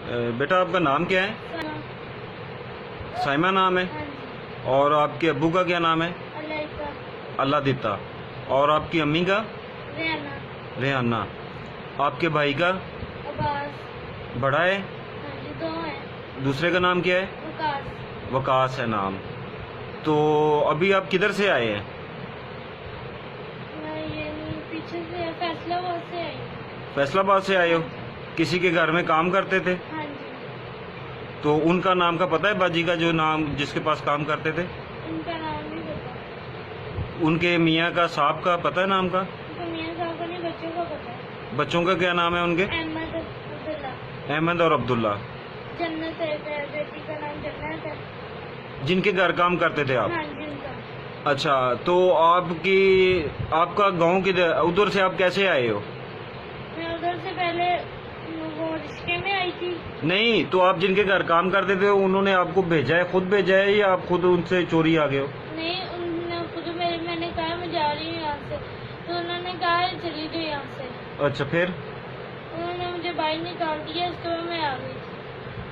बेटा आपका नाम क्या है? साइमा नाम है। हाँ जी। और आपके अब्बू का क्या नाम है? अल्लाह दिता। और आपकी अम्मी का? रेहाना। रेहाना। आपके भाई का? अब्बास। बड़ा है? हाँ जी, दो हैं। दूसरे का नाम क्या है? वकास। वकास है नाम। तो अभी आप किधर से आए हैं? मैं ये नहीं, पीछे से फैसलाबाद से आई हूँ। फैसलाबाद से आए हो? किसी के घर में काम करते थे? हाँ जी। तो उनका नाम का पता है बाजी का, जो नाम जिसके पास काम करते थे? उनका नाम नहीं पता। उनके मियाँ का, साहब का पता है नाम का? उनका मियाँ साहब का नहीं, बच्चों का पता है। बच्चों का क्या नाम है उनके? अहमद, अब्दुल्ला। अहमद और अब्दुल्ला। जन्नत है, बेटी का नाम जन्नत है। जिनके घर काम करते थे आप? हाँ जी, उनका। अच्छा, तो आपका गांव किधर? उधर से आप कैसे आए हो? मैं उधर से पहले वो रिश्ते में आई थी। नहीं, तो आप जिनके घर काम करते थे उन्होंने आपको भेजा है, खुद भेजा है, या आप खुद उनसे चोरी आ गए हो? नहीं, उन्होंने खुद मैंने कहा मैं जा रही हूँ यहाँ से, तो उन्होंने कहा चली जाओ यहाँ से। अच्छा, फिर? उन्होंने मुझे बाहर निकाल दिया, उसके बाद मैं आ गई थी।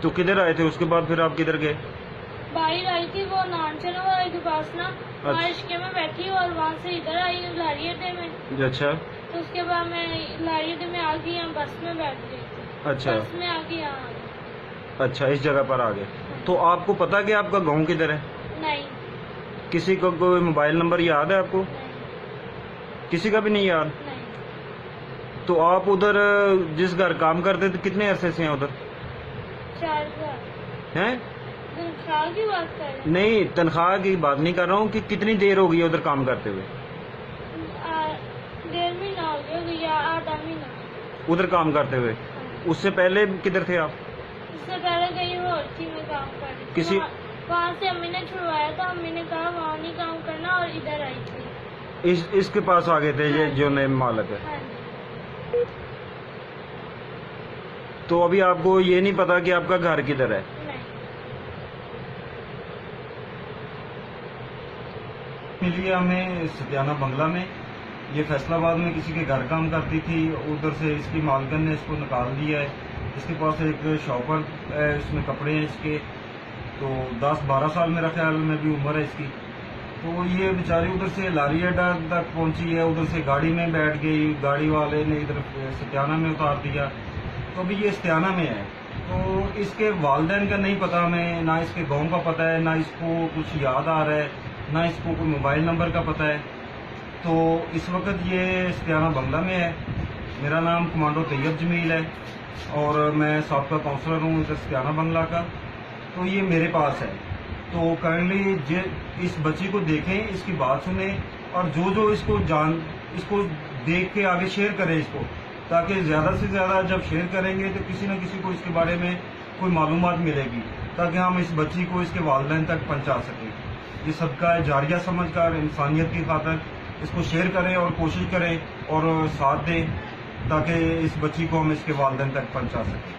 तो किधर आए थे उसके बाद? फिर आप किधर गए? बाहर आई थी, वो नानचना वाले के पास ना, वहाँ अच्छा। रिश्ते में बैठी और वहाँ से इधर आई लारी अड्डे में। अच्छा। तो उसके बाद मैं लारी अड्डे में आ गई, यहाँ बस में बैठ गई थी। अच्छा। बस में आ गई यहाँ आ गई। अच्छा, इस जगह पर आ गए। तो आपको पता कि आपका गांव किधर है? नहीं। किसी को कोई मोबाइल नंबर याद है आपको? नहीं। किसी का भी नहीं याद? नहीं। तो आप उधर जिस घर काम करते थे कितने अरसे से हैं उधर? 4 साल। हैं? तनख्वाह की बात कर रहे हैं? नहीं, तनख्वाह की बात नहीं कर रहा हूँ कि कितनी देर हो गई है उधर काम करते हुए? 1.5 महीना हो गया, या 8 महीना। उधर काम करते हुए? उससे पहले किधर थे आप? इससे पहले कहीं और थी मैं काम कर रही थी। किसी वहाँ से अम्मी ने छुड़वाया था, अम्मी ने कहा वहाँ नहीं काम करना, और इधर आई थी। इसके पास आ गए थे, ये हाँ जो नए मालिक है? हाँ जी। तो अभी आपको ये नहीं पता कि आपका घर किधर है? नहीं। मिली हमें सत्याना बंगला में। ये फैसलाबाद में किसी के घर काम करती थी, उधर से इसकी मालकन ने इसको निकाल दिया है। इसके पास एक शॉपर है, इसमें कपड़े हैं इसके। तो 10-12 साल मेरा ख्याल में भी उम्र है इसकी। तो ये बेचारी उधर से लारी अड्डा तक पहुंची है, उधर से गाड़ी में बैठ गई, गाड़ी वाले ने इधर सत्याना में उतार दिया। तो अभी ये सत्याना में है। तो इसके वालिदैन का नहीं पता हमें, ना इसके गाँव का पता है, ना इसको कुछ याद आ रहा है, ना इसको कोई मोबाइल नंबर का पता है। तो इस वक्त ये सत्याना बंगला में है। मेरा नाम कमांडो तैयब जमील है और मैं साबका काउंसलर हूँ इधर सत्याना बंगला का। तो ये मेरे पास है। तो काइंडली इस बच्ची को देखें, इसकी बात सुने, और जो इसको देख के आगे शेयर करें इसको, ताकि ज़्यादा से ज़्यादा जब शेयर करेंगे तो किसी न किसी को इसके बारे में कोई मालूमात मिलेगी, ताकि हम इस बच्ची को इसके वालिदैन तक पहुंचा सकें। ये सबका जारिया समझकर इंसानियत की खातिर इसको शेयर करें और कोशिश करें और साथ दें, ताकि इस बच्ची को हम इसके वालिदैन तक पहुंचा सकें।